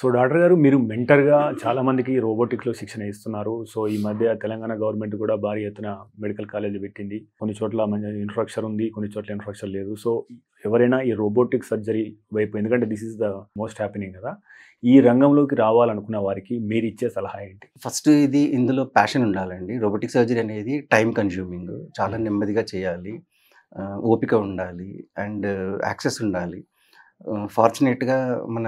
So doctor గారు మీరు మెంటర్‌గా చాలామందికి రోబోటిక్‌లో శిక్షణ ఇస్తున్నారు. సో ఈ మధ్య తెలంగాణ గవర్నమెంట్ కూడా భారీ ఎత్తున మెడికల్ కాలేజ్‌లు పెట్టింది. కొన్ని చోట్ల మంచి ఇన్‌ఫ్రాస్ట్రక్చర్ ఉంది. కొన్ని చోట్ల ఇన్‌ఫ్రాస్ట్రక్చర్ లేదు. సో ఎవరైనా ఈ రోబోటిక్ సర్జరీ వైపు ఎందుకంటే this is the most happening కదా! ఈ రంగంలోకి రావాలనుకున్న వారికి మీరిచ్చే సలహా ఏంటి? ఫస్ట్ ఇందులో ప్యాషన్ ఉండాలండి. రోబోటిక్ సర్జరీ అనేది టైమ్ కన్జ్యూమింగ్. చాలా నెమ్మదిగా చేయాలి. ఓపిక ఉండాలి. అండ్ యాక్సెస్ ఉండాలి. ఫార్చునేట్‌గా మన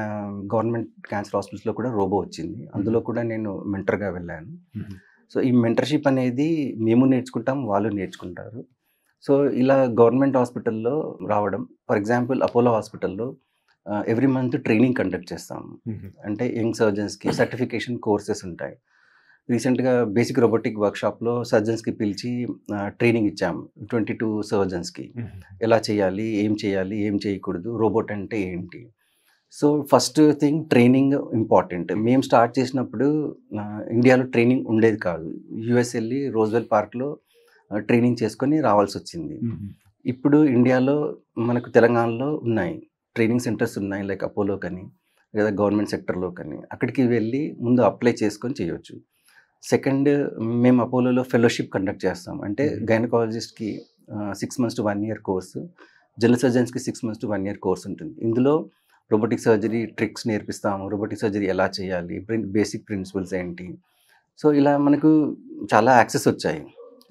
గవర్నమెంట్ క్యాన్సర్ హాస్పిటల్స్‌లో కూడా రోబో వచ్చింది. అందులో కూడా నేను మెంటర్‌గా వెళ్ళాను. హుహు. సో, ఈ మెంటర్‌షిప్ అనేది మేము నేర్చుకుంటాం, వాళ్ళు నేర్చుకుంటారు. సో, ఇలా గవర్నమెంట్ హాస్పిటల్‌లో రావడం ఫర్ ఎగ్జాంపుల్ అపోలో హాస్పిటల్‌లో ఎవ్రీ మంత్ ట్రైనింగ్ కండక్ట్ చేస్తాము. హుహు. అంటే యంగ్ సర్జన్స్‌కి సర్టిఫికేషన్ కోర్సెస్ ఉంటాయి. రీసెంట్‌గా బేసిక్ రోబోటిక్ వర్క్‌షాప్‌లో సర్జన్స్‌కి పిలిచి ట్రైనింగ్ ఇచ్చాము. 22 సర్జన్స్‌కి. హుహు. ఎలా చేయాలి? ఏం చేయకూడదు? రోబోట్ అంటే ఏంటి? So, first thing training important. మేము స్టార్ట్ చేసినప్పుడు ఇండియాలో ట్రైనింగ్ ఉండేది కాదు. యూఎస్ ఎళ్లి రోజ్‌వెల్ పార్క్‌లో ట్రైనింగ్ చేసుకొని రావాల్సొచ్చింది. హుహు. ఇప్పుడు ఇండియాలో మనకు తెలంగాణలో ఉన్నాయి. ట్రైనింగ్ సెంటర్స్ ఉన్నాయి. లైక్ అపోలో కని, లేదా గవర్నమెంట్ సెక్టర్‌లో కని. అక్కడికి వెళ్ళి ముందు అప్లై చేసుకొని చేయొచ్చు. సెకండ్ మేము అపోలోలో ఫెలోషిప్ కండక్ట్ చేస్తాం. అంటే గైనకాలజిస్ట్‌కి 6 months to 1 year course. General సర్జన్స్‌కి 6 మంత్స్ టు 1 ఇయర్ కోర్స్ ఉంటుంది. ఇందులో రోబోటిక్ సర్జరీ ట్రిక్స్ నేర్పిస్తాము. రోబోటిక్ సర్జరీ ఎలా చేయాలి? బేసిక్ ప్రిన్సిపల్స్ ఏంటి? సో, ఇలా మనకు చాలా యాక్సెస్ వచ్చాయి.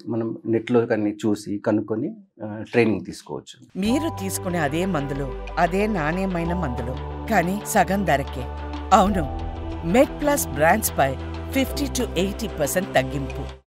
మనం నెట్‌లో కన్నీ చూసి కనుక్కొని ట్రైనింగ్ తీసుకోవచ్చు. మీరు తీసుకునే అదే మందులు, అదే నాణ్యమైన మందులు, కానీ సగం ధరకే. అవును, మెడ్ ప్లస్ బ్రాండ్స్ పై 50 to 80% తగ్గింపు.